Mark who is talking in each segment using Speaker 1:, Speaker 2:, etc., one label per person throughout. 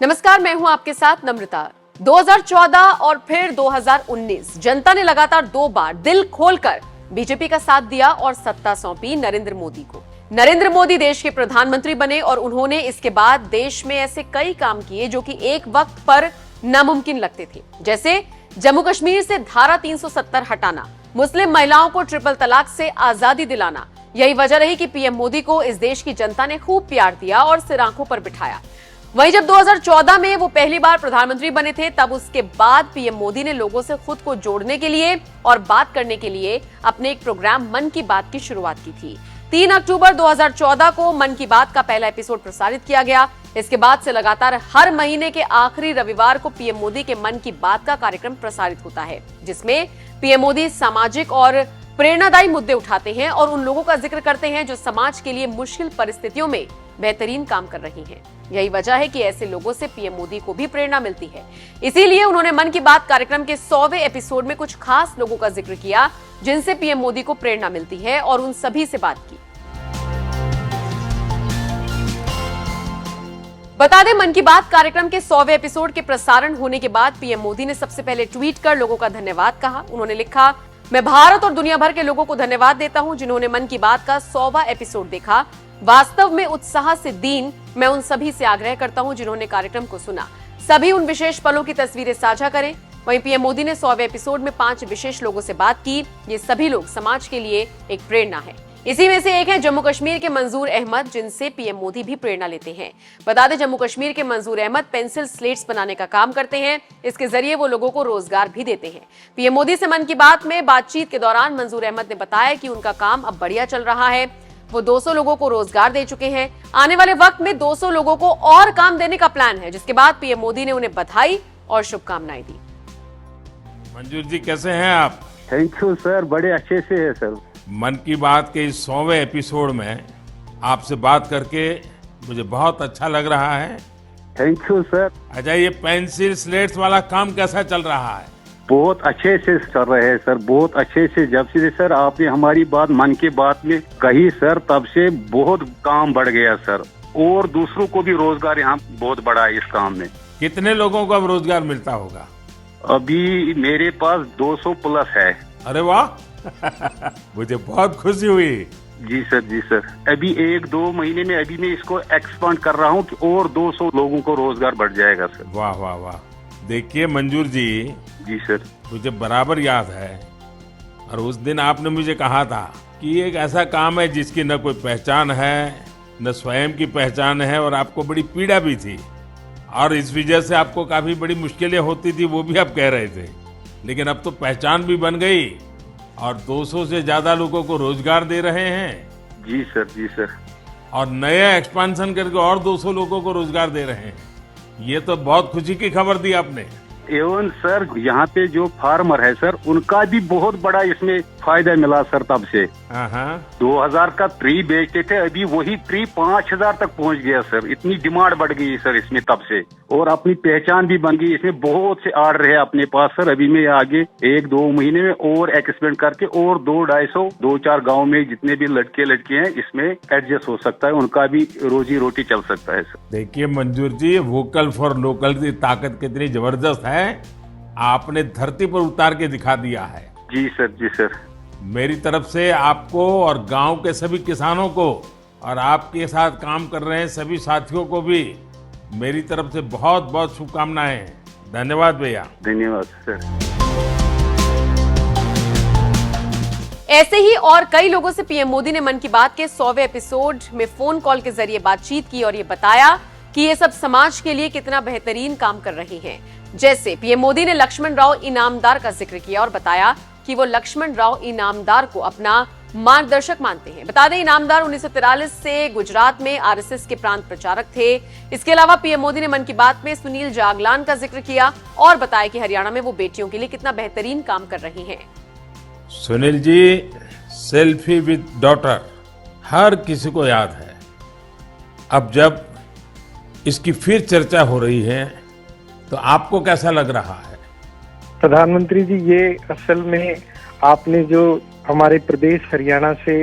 Speaker 1: नमस्कार, मैं हूं आपके साथ नम्रता। 2014 और फिर 2019 जनता ने लगातार 2 बार दिल खोलकर बीजेपी का साथ दिया और सत्ता सौंपी नरेंद्र मोदी को। नरेंद्र मोदी देश के प्रधानमंत्री बने और उन्होंने इसके बाद देश में ऐसे कई काम किए जो कि एक वक्त पर नामुमकिन लगते थे, जैसे जम्मू कश्मीर से धारा 370 हटाना, मुस्लिम महिलाओं को ट्रिपल तलाक से आजादी दिलाना। यही वजह रही कि पीएम मोदी को इस देश की जनता ने खूब प्यार दिया और सिर आंखों पर बिठाया। वहीं जब 2014 में वो पहली बार प्रधानमंत्री बने थे, तब उसके बाद पीएम मोदी ने लोगों से खुद को जोड़ने के लिए और बात करने के लिए अपने एक प्रोग्राम मन की बात की शुरुआत की थी। 3 अक्टूबर 2014 को मन की बात का पहला एपिसोड प्रसारित किया गया। इसके बाद से लगातार हर महीने के आखिरी रविवार को पीएम मोदी के मन की बात का कार्यक्रम प्रसारित होता है, जिसमें पीएम मोदी सामाजिक और प्रेरणादायी मुद्दे उठाते हैं और उन लोगों का जिक्र करते हैं जो समाज के लिए मुश्किल परिस्थितियों में बेहतरीन काम कर रही हैं। यही वजह है कि ऐसे लोगों से पीएम मोदी को भी प्रेरणा मिलती है। इसीलिए उन्होंने मन की बात कार्यक्रम के 100वें एपिसोड में कुछ खास लोगों का जिक्र किया जिनसे पीएम मोदी को प्रेरणा मिलती है और उन सभी से बात की। बता दें, मन की बात कार्यक्रम के 100वें एपिसोड के प्रसारण होने के बाद पीएम मोदी ने सबसे पहले ट्वीट कर लोगों का धन्यवाद कहा। उन्होंने लिखा, मैं भारत और दुनिया भर के लोगों को धन्यवाद देता हूं जिन्होंने मन की बात का 100वां एपिसोड देखा। वास्तव में उत्साह से दीन मैं उन सभी से आग्रह करता हूं जिन्होंने कार्यक्रम को सुना। सभी उन विशेष पलों की तस्वीरें साझा करें। वहीं पीएम मोदी ने 100वें एपिसोड में 5 विशेष लोगों से बात की। ये सभी लोग समाज के लिए एक प्रेरणा है। इसी में से एक है जम्मू कश्मीर के मंजूर अहमद, जिनसे पीएम मोदी भी प्रेरणा लेते हैं। बता दें, जम्मू कश्मीर के मंजूर अहमद पेंसिल स्लेट्स बनाने का काम करते हैं। इसके जरिए वो लोगों को रोजगार भी देते हैं। पीएम मोदी से मन की बात में बातचीत के दौरान मंजूर अहमद ने बताया कि उनका काम अब बढ़िया चल रहा है। वो 200 लोगों को रोजगार दे चुके हैं। आने वाले वक्त में 200 लोगों को और काम देने का प्लान है, जिसके बाद पीएम मोदी ने उन्हें बधाई और शुभकामनाएं दी।
Speaker 2: मंजूर जी, कैसे हैं आप?
Speaker 3: थैंक यू सर, बड़े अच्छे से है सर।
Speaker 2: मन की बात के इस 100वें एपिसोड में आपसे बात करके मुझे बहुत अच्छा लग रहा है।
Speaker 3: Thank you sir.
Speaker 2: अच्छा, ये पेंसिल स्लेट्स वाला काम कैसा चल रहा है?
Speaker 3: बहुत अच्छे से चल रहे हैं सर, बहुत अच्छे से। जब से सर आपने हमारी बात मन की बात में कही सर, तब से बहुत काम बढ़ गया सर, और दूसरों को भी रोजगार यहाँ बहुत बड़ा है इस काम में।
Speaker 2: कितने लोगों को अब रोजगार मिलता होगा?
Speaker 3: अभी मेरे पास 200 प्लस है।
Speaker 2: अरे वाह मुझे बहुत खुशी हुई।
Speaker 3: जी सर, जी सर। अभी 1-2 महीने में अभी मैं इसको एक्सपांड कर रहा हूँ कि और 200 लोगों को रोजगार बढ़ जाएगा सर।
Speaker 2: वाह वाह वाह। देखिए मंजूर जी
Speaker 3: सर,
Speaker 2: मुझे बराबर याद है, और उस दिन आपने मुझे कहा था कि एक ऐसा काम है जिसकी न कोई पहचान है, न स्वयं की पहचान है, और आपको बड़ी पीड़ा भी थी, और इस वजह से आपको काफी बड़ी मुश्किलें होती थी, वो भी आप कह रहे थे। लेकिन अब तो पहचान भी बन गई और 200 से ज्यादा लोगों को रोजगार दे रहे हैं।
Speaker 3: जी सर, जी सर।
Speaker 2: और नया एक्सपांशन करके और 200 लोगों को रोजगार दे रहे हैं। ये तो बहुत खुशी की खबर दी आपने।
Speaker 3: एवं सर, यहाँ पे जो फार्मर है सर, उनका भी बहुत बड़ा इसमें फायदा मिला सर। तब से 2000 का ट्री बेचते थे, अभी वही ट्री 5000 तक पहुँच गया सर। इतनी डिमांड बढ़ गई सर इसमें तब से, और अपनी पहचान भी बन गई। इसमें बहुत से आर्डर है अपने पास सर। अभी मैं आगे 1-2 महीने में और एक्सपेंड करके और 200-250 2-4 गाँव में जितने भी लड़के लड़के हैं इसमें एडजस्ट हो सकता है, उनका भी रोजी रोटी चल सकता है सर।
Speaker 2: देखिए मंजूर जी, वोकल फॉर लोकल की ताकत कितनी जबरदस्त है, आपने धरती पर उतार के दिखा दिया है।
Speaker 3: जी सर, जी सर।
Speaker 2: मेरी तरफ से आपको और गांव के सभी किसानों को और आपके साथ काम कर रहे हैं सभी साथियों को भी मेरी तरफ से बहुत बहुत शुभकामनाएं। धन्यवाद भैया।
Speaker 3: धन्यवाद सर।
Speaker 1: ऐसे ही और कई लोगों से पीएम मोदी ने मन की बात के 100वें एपिसोड में फोन कॉल के जरिए बातचीत की और ये बताया कि ये सब समाज के लिए कितना बेहतरीन काम कर रहे हैं। जैसे पीएम मोदी ने लक्ष्मण राव इनामदार का जिक्र किया और बताया कि वो लक्ष्मण राव इनामदार को अपना मार्गदर्शक मानते हैं। बता दें, इनामदार 1943 से गुजरात में आरएसएस के प्रांत प्रचारक थे। इसके अलावा पीएम मोदी ने मन की बात में सुनील जागलान का जिक्र किया और बताया कि हरियाणा में वो बेटियों के लिए कितना बेहतरीन काम कर रही हैं।
Speaker 2: Sunil ji, selfie with daughter हर किसी को याद है। अब जब इसकी फिर चर्चा हो रही है तो आपको कैसा लग रहा है?
Speaker 4: प्रधानमंत्री जी, ये असल में आपने जो हमारे प्रदेश हरियाणा से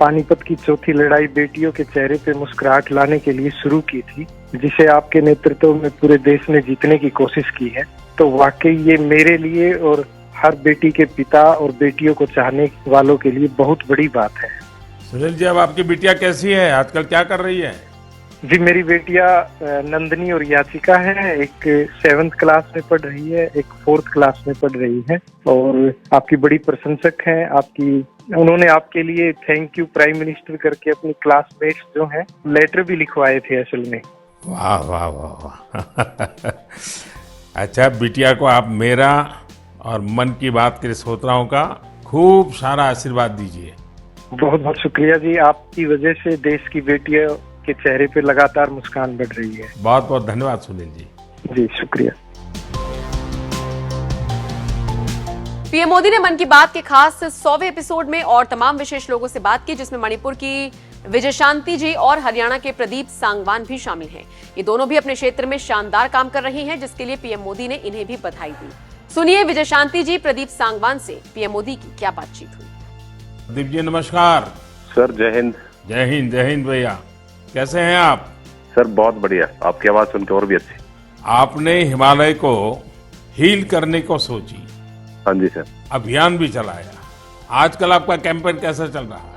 Speaker 4: पानीपत की चौथी लड़ाई बेटियों के चेहरे पे मुस्कुराहट लाने के लिए शुरू की थी, जिसे आपके नेतृत्व में पूरे देश ने जीतने की कोशिश की है, तो वाकई ये मेरे लिए और हर बेटी के पिता और बेटियों को चाहने वालों के लिए बहुत बड़ी बात है।
Speaker 2: सुनील जी, अब आपकी बिटिया कैसी है, आजकल क्या कर रही है?
Speaker 4: जी, मेरी बेटियां नंदनी और याचिका है। एक 7th क्लास में पढ़ रही है, एक 4th क्लास में पढ़ रही है और आपकी बड़ी प्रशंसक हैं। उन्होंने आपके लिए थैंक यू प्राइम मिनिस्टर करके अपनी क्लासमेट्स जो हैं लेटर भी लिखवाए थे असल में।
Speaker 2: वाह वाह वाह वाह। अच्छा, बिटिया को आप मेरा और मन की बात के श्रोताओं का खूब सारा आशीर्वाद दीजिए।
Speaker 4: बहुत बहुत शुक्रिया जी, आपकी वजह से देश की बेटियों के चेहरे पे लगातार मुस्कान बढ़ रही है।
Speaker 2: बहुत बहुत धन्यवाद सुनील जी।
Speaker 4: जी शुक्रिया।
Speaker 1: पीएम मोदी ने मन की बात के खास 100वें एपिसोड में और तमाम विशेष लोगों से बात की, जिसमें मणिपुर की विजय शांति जी और हरियाणा के प्रदीप सांगवान भी शामिल हैं। ये दोनों भी अपने क्षेत्र में शानदार काम कर रही हैं, जिसके लिए पीएम मोदी ने इन्हें भी बधाई दी। सुनिए विजय शांति जी, प्रदीप सांगवान से पीएम मोदी की क्या बातचीत हुई।
Speaker 2: प्रदीप जी नमस्कार।
Speaker 5: सर जय हिंद।
Speaker 2: जय हिंद, जय हिंद भैया, कैसे हैं आप?
Speaker 5: सर बहुत बढ़िया, आपकी आवाज सुनकर और भी अच्छी।
Speaker 2: आपने हिमालय को हील करने को सोची,
Speaker 5: हाँ जी सर।
Speaker 2: अभियान भी चलाया। आजकल आपका कैंपेन कैसा चल रहा है?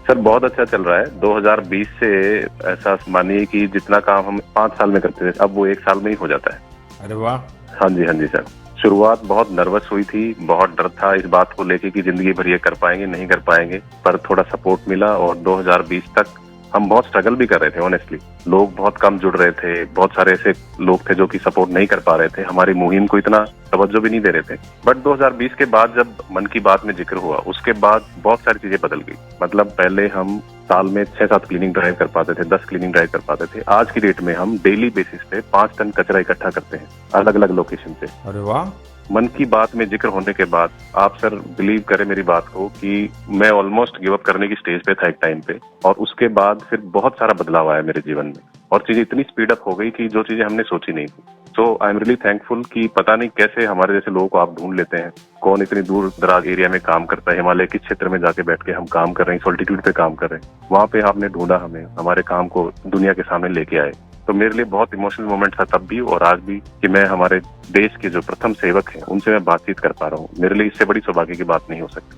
Speaker 5: सर बहुत अच्छा चल रहा है। 2020 से ऐसा मानिए कि जितना काम हम 5 साल में करते थे, अब वो 1 साल में ही हो जाता है।
Speaker 2: अरे वाह।
Speaker 5: हाँ जी सर। शुरुआत बहुत नर्वस हुई थी, बहुत डर था इस बात को लेके कि जिंदगी भर ये कर पाएंगे नहीं कर पाएंगे, पर थोड़ा सपोर्ट मिला और 2020 तक हम बहुत स्ट्रगल भी कर रहे थे। ऑनेस्टली लोग बहुत कम जुड़ रहे थे, बहुत सारे ऐसे लोग थे जो कि सपोर्ट नहीं कर पा रहे थे, हमारी मुहिम को इतना तवज्जो भी नहीं दे रहे थे। बट 2020 के बाद जब मन की बात में जिक्र हुआ, उसके बाद बहुत सारी चीजें बदल गई। मतलब पहले हम साल में 6-7 क्लीनिंग ड्राइव कर पाते थे, 10 क्लीनिंग ड्राइव कर पाते थे। आज की डेट में हम डेली बेसिस पे 5 टन कचरा इकट्ठा करते हैं अलग अलग लोकेशन से।
Speaker 2: अरे वाह।
Speaker 5: मन की बात में जिक्र होने के बाद आप सर बिलीव करें मेरी बात को कि मैं ऑलमोस्ट गिव अप करने की स्टेज पे था एक टाइम पे, और उसके बाद फिर बहुत सारा बदलाव आया मेरे जीवन में और चीजें इतनी स्पीड अप हो गई कि जो चीजें हमने सोची नहीं थी। सो आई एम रियली थैंकफुल कि पता नहीं कैसे हमारे जैसे लोगों को आप ढूंढ लेते हैं, कौन इतनी दूर दराज एरिया में काम करता है, हिमालय के क्षेत्र में जाके बैठ के हम काम कर रहे हैं, सॉल्टिट्यूड पे काम कर रहे हैं, वहां पे आपने ढूंढा हमें, हमारे काम को दुनिया के सामने लेके आए। तो मेरे लिए बहुत इमोशनल मोमेंट था तब भी और आज भी कि मैं हमारे देश के जो प्रथम सेवक हैं उनसे मैं बातचीत कर पा रहा हूँ। मेरे लिए इससे बड़ी सौभाग्य की बात नहीं हो सकती।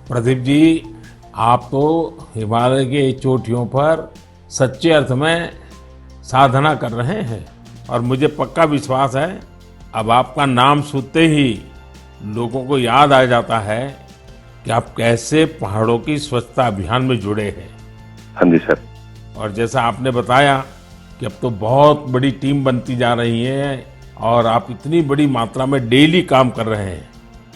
Speaker 2: प्रदीप जी, आप तो हिमालय के चोटियों पर सच्चे अर्थ में साधना कर रहे हैं और मुझे पक्का विश्वास है अब आपका नाम सुनते ही लोगों को याद आ जाता है कि आप कैसे पहाड़ों की स्वच्छता अभियान में जुड़े हैं।
Speaker 5: हाँ जी सर।
Speaker 2: और जैसा आपने बताया कि अब तो बहुत बड़ी टीम बनती जा रही है और आप इतनी बड़ी मात्रा में डेली काम कर रहे हैं।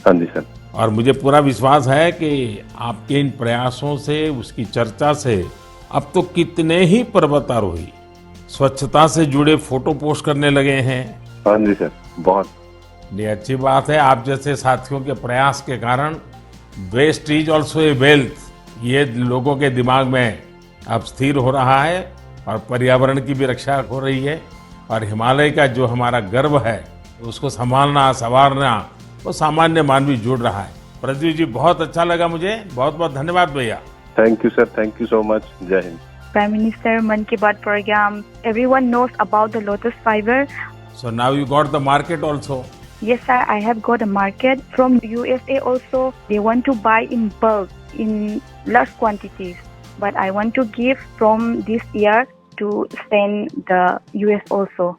Speaker 5: हाँ जी सर।
Speaker 2: और मुझे पूरा विश्वास है कि आपके इन प्रयासों से, उसकी चर्चा से अब तो कितने ही पर्वतारोही स्वच्छता से जुड़े फोटो पोस्ट करने लगे हैं।
Speaker 5: हाँ जी सर, बहुत।
Speaker 2: ये अच्छी बात है। आप जैसे साथियों के प्रयास के कारण waste is also a wealth, ये लोगों के दिमाग में अब स्थिर हो रहा है और पर्यावरण की भी रक्षा हो रही है और हिमालय का जो हमारा गर्व है उसको संभालना, संवारना वो सामान्य मानवी जुड़ रहा है। प्रदीप जी, बहुत अच्छा लगा मुझे, बहुत बहुत धन्यवाद भैया।
Speaker 5: Thank you sir, thank you so much. जय Hind.
Speaker 6: Prime Minister, Mann Ki Baat program, everyone knows about the lotus fiber.
Speaker 2: So now you got the market also.
Speaker 6: Yes sir, I have got a market from USA also. They want to buy in bulk, in large quantities. But I want to give from this year to send the US also.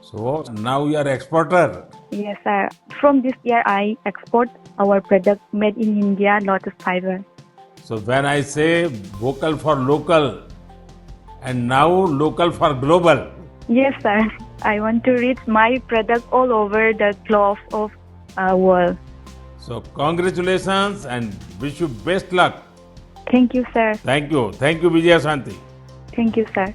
Speaker 2: So now you are exporter.
Speaker 6: Yes sir, from this year I export our product made in India, lotus fiber.
Speaker 2: So when I say vocal for local and now local for global.
Speaker 6: Yes sir, I want to reach my product all over the globe of world.
Speaker 2: So congratulations and wish you best luck.
Speaker 6: Thank you sir.
Speaker 2: Thank you Vijaya Shanti.
Speaker 6: Thank you sir.